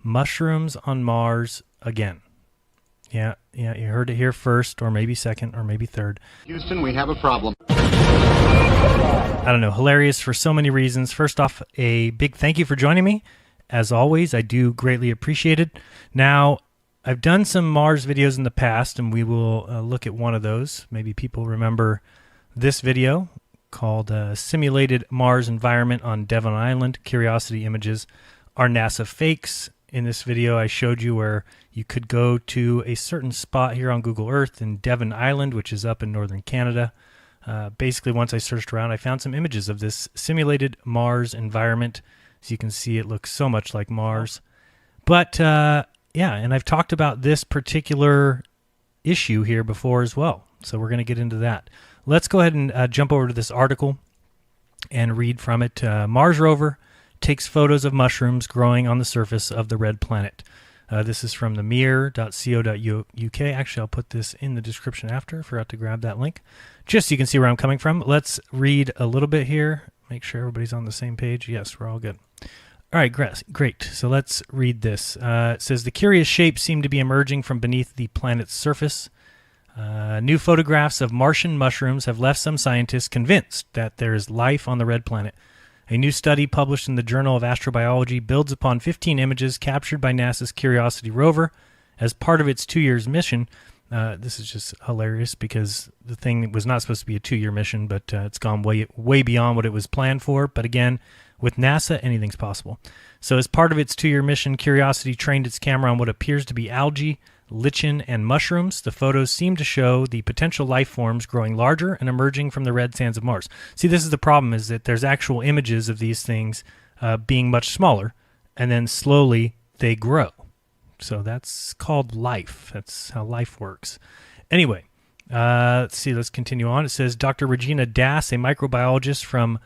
Mushrooms on Mars again. Yeah, you heard it here first, or maybe second, or maybe third. Houston, we have a problem. I don't know, hilarious for so many reasons. First off, a big thank you for joining me. As always, I do greatly appreciate it. Now, I've done some Mars videos in the past, and we will look at one of those. Maybe people remember this video called Simulated Mars Environment on Devon Island, Curiosity Images Are NASA Fakes? In this video, I showed you where you could go to a certain spot here on Google Earth in Devon Island, which is up in northern Canada. Basically, once I searched around, I found some images of this simulated Mars environment. As you can see, it looks so much like Mars. But, yeah, and I've talked about this particular issue here before as well. So we're going to get into that. Let's go ahead and jump over to this article and read from it. Mars rover takes photos of mushrooms growing on the surface of the red planet. This is from the mir.co.uk. Actually, I'll put this in the description after. I forgot to grab that link. Just so you can see where I'm coming from. Let's read a little bit here. Make sure everybody's on the same page. Yes, we're all good. All right, great. So let's read this. It says, the curious shapes seem to be emerging from beneath the planet's surface. New photographs of Martian mushrooms have left some scientists convinced that there is life on the red planet. A new study published in the Journal of Astrobiology builds upon 15 images captured by NASA's Curiosity rover as part of its 2-year mission. This is just hilarious because the thing was not supposed to be a 2-year mission, but it's gone way beyond what it was planned for. But again, with NASA, anything's possible. So as part of its 2-year mission, Curiosity trained its camera on what appears to be algae, lichen, and mushrooms. The photos seem to show the potential life forms growing larger and emerging from the red sands of Mars. See, this is the problem, is that there's actual images of these things being much smaller, and then slowly they grow. So that's called life. That's how life works. Anyway, let's see. Let's continue on. It says, Dr. Regina Das, a microbiologist from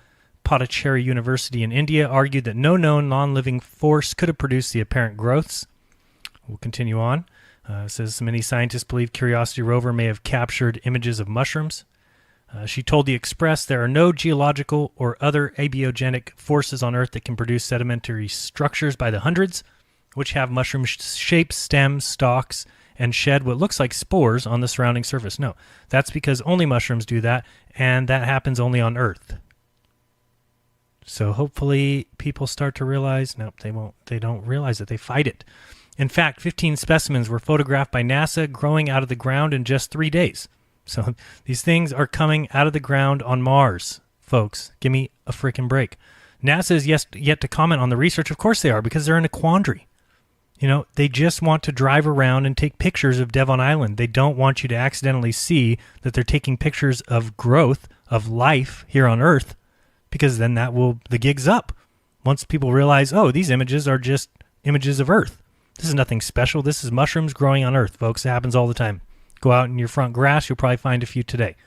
Pondicherry University in India, argued that no known non-living force could have produced the apparent growths. We'll continue on. It says many scientists believe Curiosity rover may have captured images of mushrooms. She told The Express there are no geological or other abiogenic forces on Earth that can produce sedimentary structures by the hundreds, which have mushroom-shaped stems, stalks, and shed what looks like spores on the surrounding surface. No, that's because only mushrooms do that, and that happens only on Earth. So hopefully people start to realize, nope, they won't. They don't realize it. They fight it. In fact, 15 specimens were photographed by NASA growing out of the ground in just 3 days. So these things are coming out of the ground on Mars, folks. Give me a freaking break. NASA is yet to comment on the research. Of course they are, because they're in a quandary. You know, they just want to drive around and take pictures of Devon Island. They don't want you to accidentally see that they're taking pictures of growth, of life here on Earth, because then the gig's up. Once people realize, oh, these images are just images of Earth. This is nothing special. This is mushrooms growing on Earth, folks. It happens all the time. Go out in your front grass. You'll probably find a few today.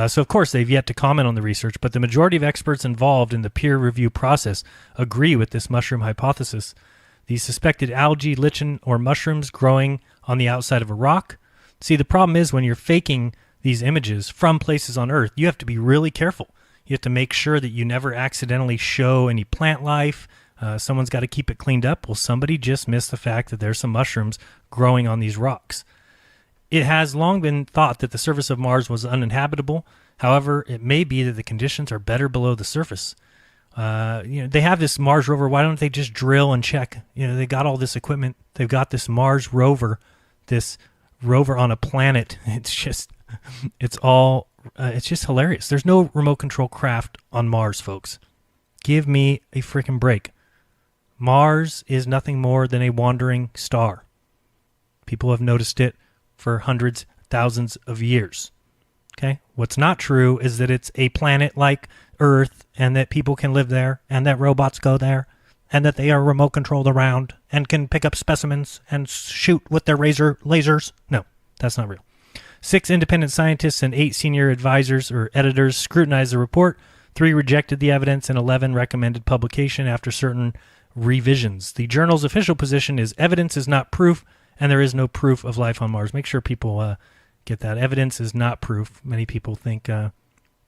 So, of course, they've yet to comment on the research, but the majority of experts involved in the peer review process agree with this mushroom hypothesis. The suspected algae, lichen, or mushrooms growing on the outside of a rock. See, the problem is when you're faking these images from places on Earth, you have to be really careful. You have to make sure that you never accidentally show any plant life. Someone's got to keep it cleaned up. Well, somebody just missed the fact that there's some mushrooms growing on these rocks. It has long been thought that the surface of Mars was uninhabitable. However, it may be that the conditions are better below the surface. They have this Mars rover. Why don't they just drill and check? They got all this equipment. They've got this Mars rover, this rover on a planet. It's just hilarious. There's no remote control craft on Mars, folks. Give me a freaking break. Mars is nothing more than a wandering star. People have noticed it for hundreds, thousands of years. Okay? What's not true is that it's a planet like Earth and that people can live there and that robots go there and that they are remote controlled around and can pick up specimens and shoot with their lasers. No, that's not real. 6 independent scientists and 8 senior advisors or editors scrutinized the report. 3 rejected the evidence and 11 recommended publication after certain revisions. The journal's official position is evidence is not proof, and there is no proof of life on Mars. Make sure people get that. Evidence is not proof. Many people think that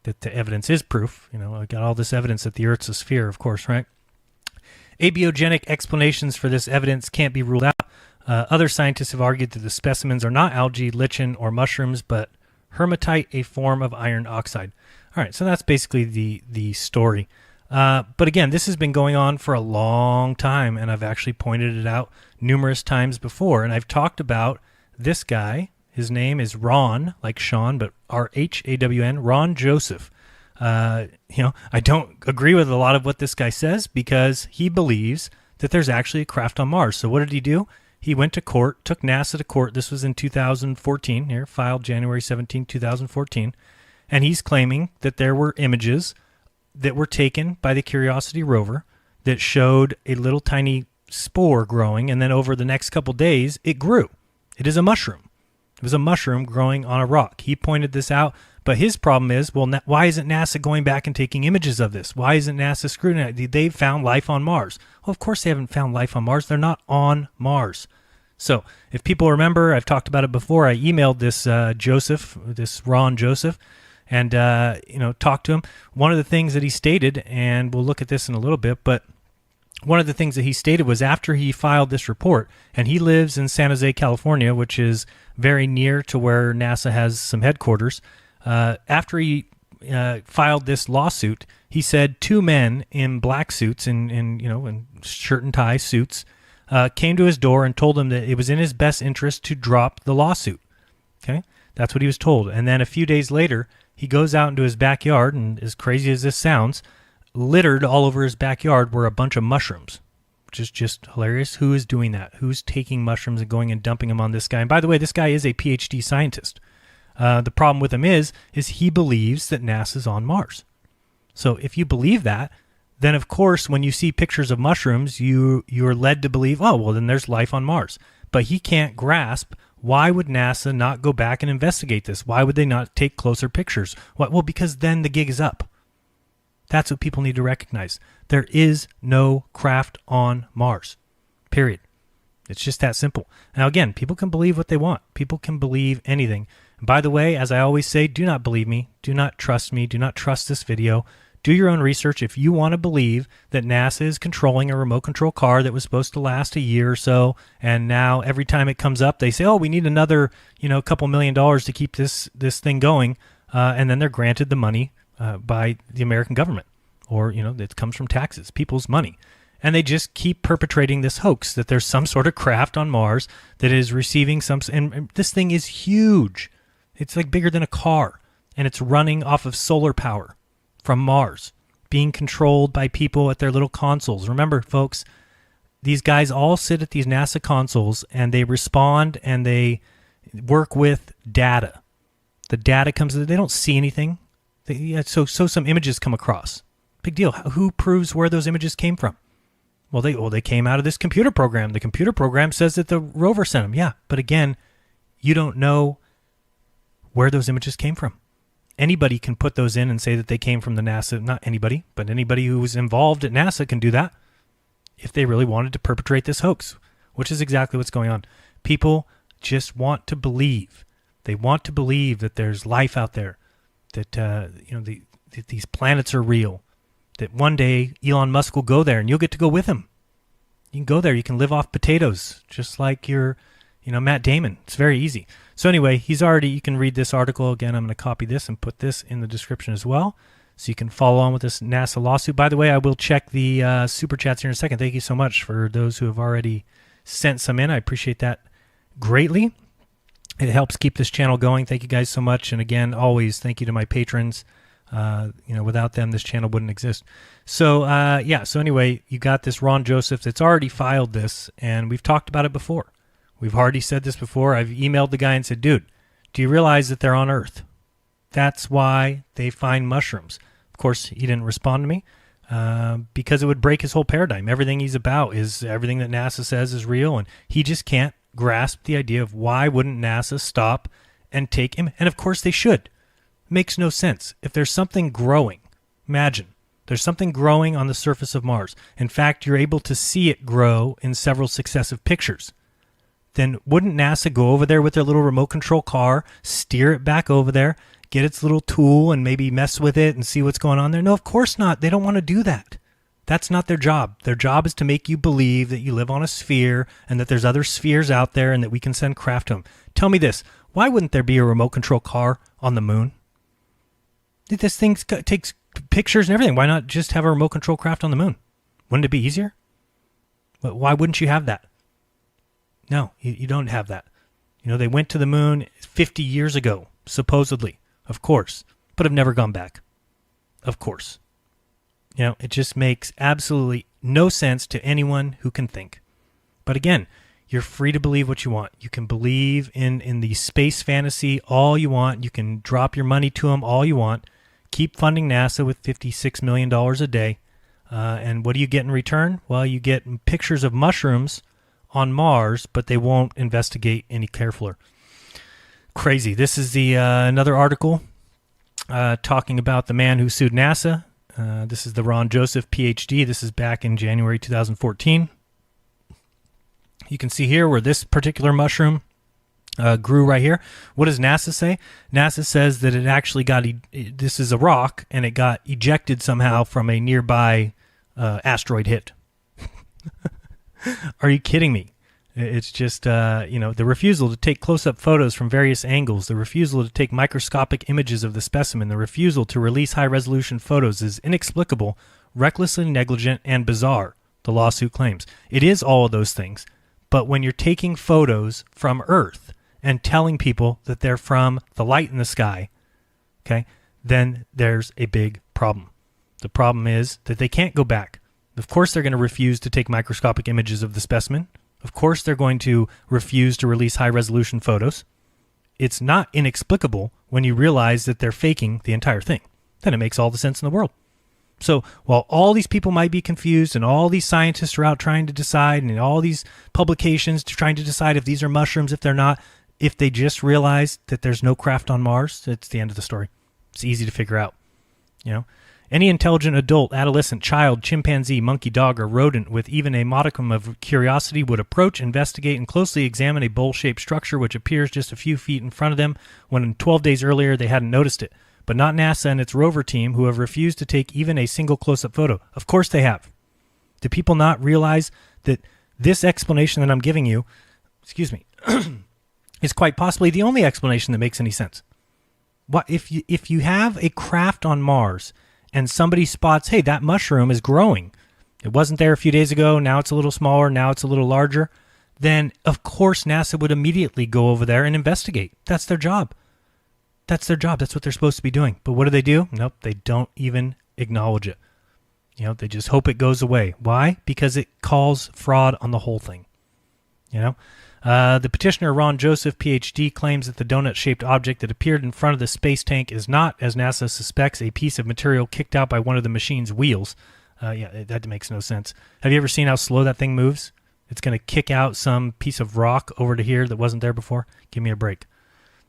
the evidence is proof. I got all this evidence that the Earth's a sphere, of course, right? Abiogenic explanations for this evidence can't be ruled out. Other scientists have argued that the specimens are not algae, lichen, or mushrooms, but hematite, a form of iron oxide. All right, so that's basically the story. But again, this has been going on for a long time, and I've actually pointed it out numerous times before. And I've talked about this guy. His name is Rhawn, like Sean, but R-H-A-W-N, Rhawn Joseph. I don't agree with a lot of what this guy says because he believes that there's actually a craft on Mars. So what did he do? He went to court, took NASA to court. This was in 2014, here, filed January 17, 2014. And he's claiming that there were images that were taken by the Curiosity rover that showed a little tiny spore growing, and then over the next couple days, it grew. It is a mushroom. It was a mushroom growing on a rock. He pointed this out, but his problem is, well, why isn't NASA going back and taking images of this? Why isn't NASA scrutinizing? They've found life on Mars. Well, of course they haven't found life on Mars. They're not on Mars. So if people remember, I've talked about it before. I emailed this Rhawn Joseph, and talked to him. One of the things that he stated, and we'll look at this in a little bit, but one of the things that he stated was after he filed this report, and he lives in San Jose, California, which is very near to where NASA has some headquarters. After he filed this lawsuit, he said two men in black suits, in shirt and tie suits, came to his door and told him that it was in his best interest to drop the lawsuit. Okay, that's what he was told. And then a few days later, he goes out into his backyard, and as crazy as this sounds, littered all over his backyard were a bunch of mushrooms, which is just hilarious. Who is doing that? Who's taking mushrooms and going and dumping them on this guy? And by the way, this guy is a PhD scientist. The problem with him is he believes that NASA's on Mars. So if you believe that, then of course, when you see pictures of mushrooms, you're led to believe, oh, well, then there's life on Mars. But he can't grasp, why would NASA not go back and investigate this? Why would they not take closer pictures? Well, because then the gig is up. That's what people need to recognize. There is no craft on Mars, period. It's just that simple. Now, again, people can believe what they want. People can believe anything. And by the way, as I always say, do not believe me. Do not trust me. Do not trust this video. Do your own research. If you want to believe that NASA is controlling a remote control car that was supposed to last a year or so, and now every time it comes up, they say, oh, we need another, couple $1 million to keep this thing going, and then they're granted the money by the American government, or, it comes from taxes, people's money. And they just keep perpetrating this hoax that there's some sort of craft on Mars that is receiving and this thing is huge. It's like bigger than a car, and it's running off of solar power from Mars, being controlled by people at their little consoles. Remember, folks, these guys all sit at these NASA consoles, and they respond, and they work with data. The data comes, they don't see anything. So some images come across. Big deal. Who proves where those images came from? Well, they came out of this computer program. The computer program says that the rover sent them. Yeah, but again, you don't know where those images came from. Anybody can put those in and say that they came from the NASA. Not anybody, but anybody who was involved at NASA can do that if they really wanted to perpetrate this hoax, which is exactly what's going on. People just want to believe. They want to believe that there's life out there, that that these planets are real, that one day Elon Musk will go there and you'll get to go with him. You can go there. You can live off potatoes, just like you're, Matt Damon. It's very easy. So anyway, you can read this article. Again, I'm going to copy this and put this in the description as well, so you can follow on with this NASA lawsuit. By the way, I will check the super chats here in a second. Thank you so much for those who have already sent some in. I appreciate that greatly. It helps keep this channel going. Thank you guys so much. And again, always thank you to my patrons. Without them, this channel wouldn't exist. So, so anyway, you got this Rhawn Joseph that's already filed this, and we've talked about it before. We've already said this before. I've emailed the guy and said, dude, do you realize that they're on Earth? That's why they find mushrooms. Of course, he didn't respond to me because it would break his whole paradigm. Everything he's about is everything that NASA says is real, and he just can't grasp the idea of why wouldn't NASA stop and take him. And of course they should. Makes no sense. If there's something growing, imagine there's something growing on the surface of Mars. In fact, you're able to see it grow in several successive pictures. Then wouldn't NASA go over there with their little remote control car, steer it back over there, get its little tool and maybe mess with it and see what's going on there? No, of course not. They don't want to do that. That's not their job. Their job is to make you believe that you live on a sphere and that there's other spheres out there and that we can send craft to them. Tell me this. Why wouldn't there be a remote control car on the moon? This thing takes pictures and everything. Why not just have a remote control craft on the moon? Wouldn't it be easier? But why wouldn't you have that? No, you don't have that. They went to the moon 50 years ago, supposedly, of course, but have never gone back. Of course. It just makes absolutely no sense to anyone who can think. But again, you're free to believe what you want. You can believe in the space fantasy all you want. You can drop your money to them all you want. Keep funding NASA with $56 million a day. And what do you get in return? Well, you get pictures of mushrooms on Mars, but they won't investigate any carefuler. Crazy. This is the another article talking about the man who sued NASA. This is the Rhawn Joseph, PhD. This is back in January 2014. You can see here where this particular mushroom grew right here. What does NASA say? NASA says that it actually this is a rock, and it got ejected somehow from a nearby asteroid hit. Are you kidding me? It's just, the refusal to take close-up photos from various angles, the refusal to take microscopic images of the specimen, the refusal to release high-resolution photos is inexplicable, recklessly negligent, and bizarre, the lawsuit claims. It is all of those things, but when you're taking photos from Earth and telling people that they're from the light in the sky, okay, then there's a big problem. The problem is that they can't go back. Of course they're going to refuse to take microscopic images of the specimen. Of course they're going to refuse to release high-resolution photos. It's not inexplicable when you realize that they're faking the entire thing. Then it makes all the sense in the world. So while all these people might be confused and all these scientists are out trying to decide and all these publications trying to decide if these are mushrooms, if they're not, if they just realize that there's no craft on Mars, it's the end of the story. It's easy to figure out. Any intelligent adult, adolescent, child, chimpanzee, monkey, dog, or rodent with even a modicum of curiosity would approach, investigate, and closely examine a bowl-shaped structure which appears just a few feet in front of them when 12 days earlier they hadn't noticed it. But not NASA and its rover team, who have refused to take even a single close-up photo. Of course they have. Do people not realize that this explanation that I'm giving you, is quite possibly the only explanation that makes any sense? What if you have a craft on Mars and somebody spots, hey, that mushroom is growing. It wasn't there a few days ago. Now it's a little smaller. Now it's a little larger. Then, of course, NASA would immediately go over there and investigate. That's their job. That's their job. That's what they're supposed to be doing. But what do? Nope, they don't even acknowledge it. They just hope it goes away. Why? Because it calls fraud on the whole thing. The petitioner, Rhawn Joseph, PhD, claims that the donut-shaped object that appeared in front of the space tank is not, as NASA suspects, a piece of material kicked out by one of the machine's wheels. That makes no sense. Have you ever seen how slow that thing moves? It's going to kick out some piece of rock over to here that wasn't there before? Give me a break.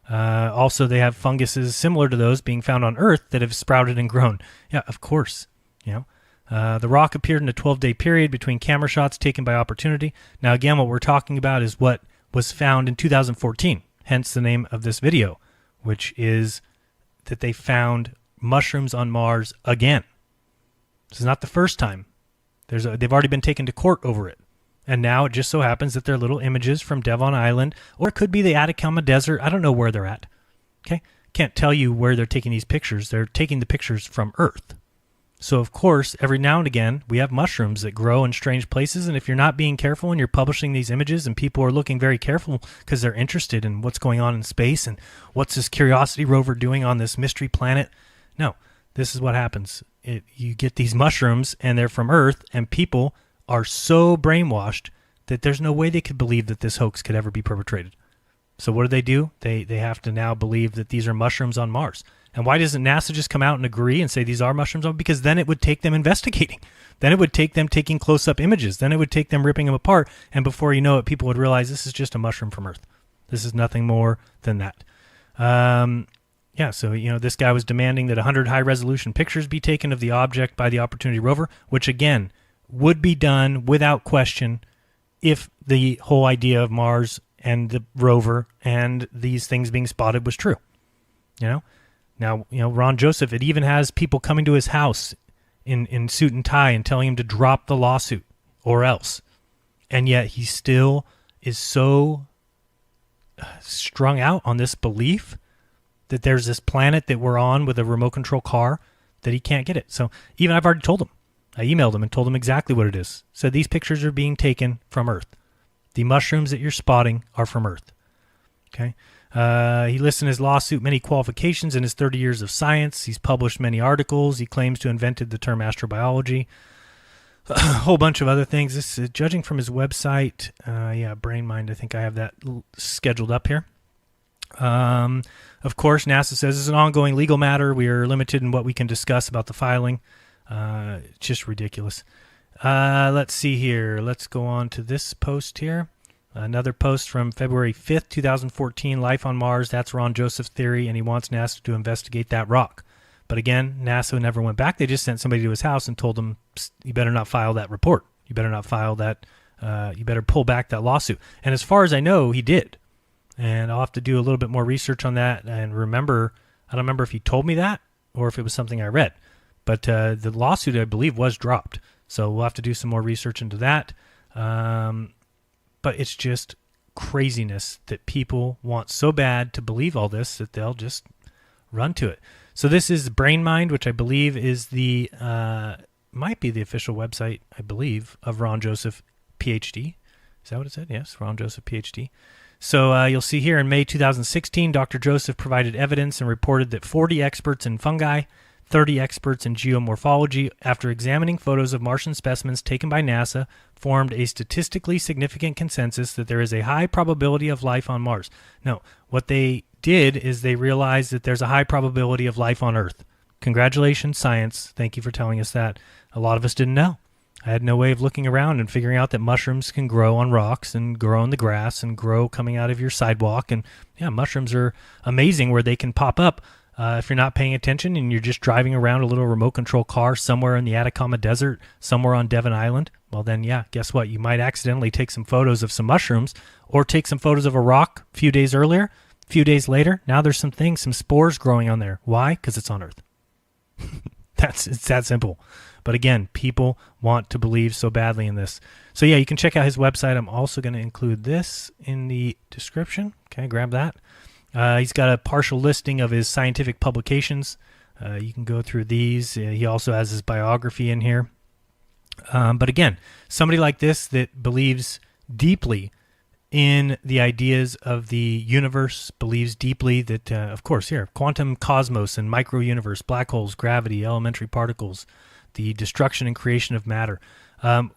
Also, they have funguses similar to those being found on Earth that have sprouted and grown. Yeah, of course. The rock appeared in a 12-day period between camera shots taken by Opportunity. Now, again, what we're talking about is what was found in 2014, hence the name of this video, which is that they found mushrooms on Mars again. This is not the first time. They've already been taken to court over it. And now it just so happens that they're little images from Devon Island, or it could be the Atacama Desert. I don't know where they're at. Okay? Can't tell you where they're taking these pictures. They're taking the pictures from Earth. So, of course, every now and again, we have mushrooms that grow in strange places, and if you're not being careful and you're publishing these images and people are looking very careful because they're interested in what's going on in space and what's this Curiosity rover doing on this mystery planet, no, this is what happens. You get these mushrooms, and they're from Earth, and people are so brainwashed that there's no way they could believe that this hoax could ever be perpetrated. So what do? They have to now believe that these are mushrooms on Mars. And why doesn't NASA just come out and agree and say these are mushrooms? Because then it would take them investigating. Then it would take them taking close-up images. Then it would take them ripping them apart. And before you know it, people would realize this is just a mushroom from Earth. This is nothing more than that. So this guy was demanding that 100 high-resolution pictures be taken of the object by the Opportunity rover, which, again, would be done without question if the whole idea of Mars and the rover and these things being spotted was true. Now, Rhawn Joseph, it even has people coming to his house in suit and tie and telling him to drop the lawsuit or else. And yet he still is so strung out on this belief that there's this planet that we're on with a remote control car that he can't get it. So even I've already told him. I emailed him and told him exactly what it is. Said these pictures are being taken from Earth. The mushrooms that you're spotting are from Earth. Okay. He lists in his lawsuit many qualifications in his 30 years of science. He's published many articles. He claims to have invented the term astrobiology. A whole bunch of other things. This is judging from his website. Brain Mind. I think I have that scheduled up here. Of course, NASA says it's an ongoing legal matter. We are limited in what we can discuss about the filing. It's just ridiculous. Let's see here. Let's go on to this post here. Another post from February 5th, 2014, Life on Mars. That's Rhawn Joseph's theory, and he wants NASA to investigate that rock. But again, NASA never went back. They just sent somebody to his house and told him, you better not file that report. You better not file that. You better pull back that lawsuit. And as far as I know, he did. And I'll have to do a little bit more research on that and remember. I don't remember if he told me that or if it was something I read. But the lawsuit, I believe, was dropped. So we'll have to do some more research into that. But it's just craziness that people want so bad to believe all this that they'll just run to it. So this is Brain Mind, which I believe is the might be the official website, I believe, of Rhawn Joseph, PhD. Is that what it said? Yes, Rhawn Joseph, PhD. So you'll see here in May 2016, Dr. Joseph provided evidence and reported that 40 experts in fungi, 30 experts in geomorphology, after examining photos of Martian specimens taken by NASA, formed a statistically significant consensus that there is a high probability of life on Mars. No, what they did is they realized that there's a high probability of life on Earth. Congratulations, science. Thank you for telling us that. A lot of us didn't know. I had no way of looking around and figuring out that mushrooms can grow on rocks and grow in the grass and grow coming out of your sidewalk. And yeah, mushrooms are amazing where they can pop up. If you're not paying attention and you're just driving around a little remote control car somewhere in the Atacama Desert, somewhere on Devon Island, well then, yeah, guess what? You might accidentally take some photos of some mushrooms or take some photos of a rock a few days earlier, a few days later. Now there's some things, some spores growing on there. Why? Because it's on Earth. It's that simple. But again, people want to believe so badly in this. So yeah, you can check out his website. I'm also going to include this in the description. Okay, grab that. He's got a partial listing of his scientific publications. You can go through these. He also has his biography in here. But again, somebody like this that believes deeply in the ideas of the universe, believes deeply that, of course, here, quantum cosmos and micro-universe, black holes, gravity, elementary particles, the destruction and creation of matter.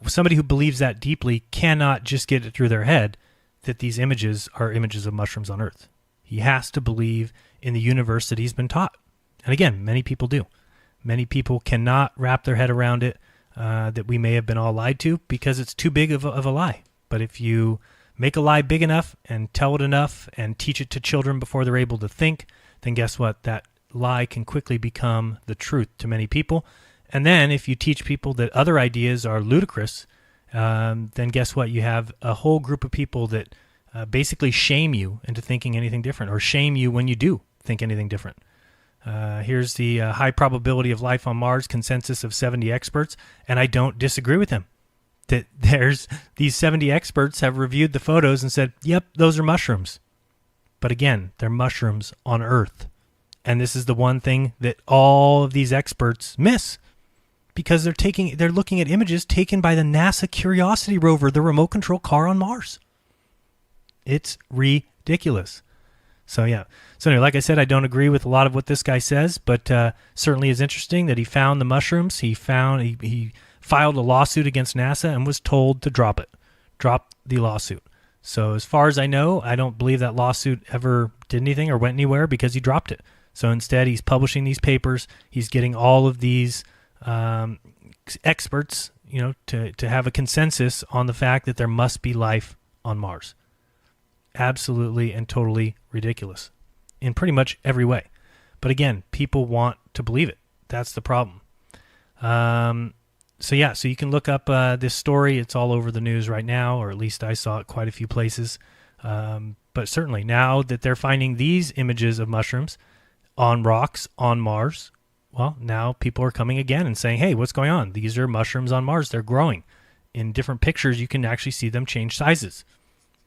Somebody who believes that deeply cannot just get it through their head that these images are images of mushrooms on Earth. He has to believe in the universe that he's been taught. And again, many people do. Many people cannot wrap their head around it, that we may have been all lied to because it's too big of a lie. But if you make a lie big enough and tell it enough and teach it to children before they're able to think, then guess what? That lie can quickly become the truth to many people. And then if you teach people that other ideas are ludicrous, then guess what? You have a whole group of people that basically shame you into thinking anything different, or shame you when you do think anything different. Here's the high probability of life on Mars consensus of 70 experts, and I don't disagree with him. That there's these 70 experts have reviewed the photos and said, yep, those are mushrooms. But again, they're mushrooms on Earth. And this is the one thing that all of these experts miss, because they're looking at images taken by the NASA Curiosity rover, the remote control car on Mars. It's ridiculous. So yeah. So anyway, like I said, I don't agree with a lot of what this guy says, but certainly is interesting that he found the mushrooms. He filed a lawsuit against NASA and was told to drop the lawsuit. So as far as I know, I don't believe that lawsuit ever did anything or went anywhere because he dropped it. So instead, he's publishing these papers. He's getting all of these experts, to have a consensus on the fact that there must be life on Mars. Absolutely and totally ridiculous in pretty much every way. But again, people want to believe it. That's the problem. So you can look up this story. It's all over the news right now, or at least I saw it quite a few places. But certainly now that they're finding these images of mushrooms on rocks on Mars, Well, now people are coming again and saying, hey, what's going on? These are mushrooms on Mars. They're growing. In different pictures, you can actually see them change sizes.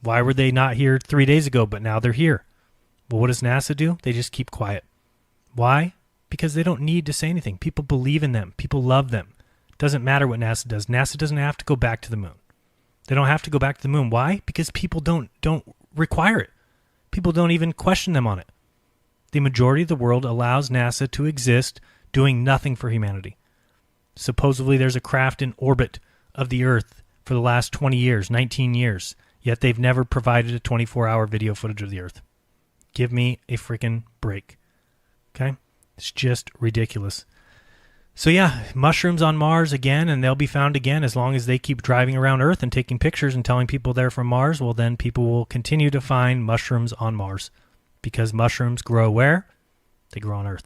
Why were they not here 3 days ago, but now they're here? Well, what does NASA do? They just keep quiet. Why? Because they don't need to say anything. People believe in them. People love them. It doesn't matter what NASA does. NASA doesn't have to go back to the moon. They don't have to go back to the moon. Why? Because people don't require it. People don't even question them on it. The majority of the world allows NASA to exist, doing nothing for humanity. Supposedly there's a craft in orbit of the Earth for the last 20 years, 19 years, yet they've never provided a 24-hour video footage of the Earth. Give me a freaking break. Okay? It's just ridiculous. So yeah, mushrooms on Mars again, and they'll be found again as long as they keep driving around Earth and taking pictures and telling people they're from Mars. Well, then people will continue to find mushrooms on Mars because mushrooms grow where? They grow on Earth.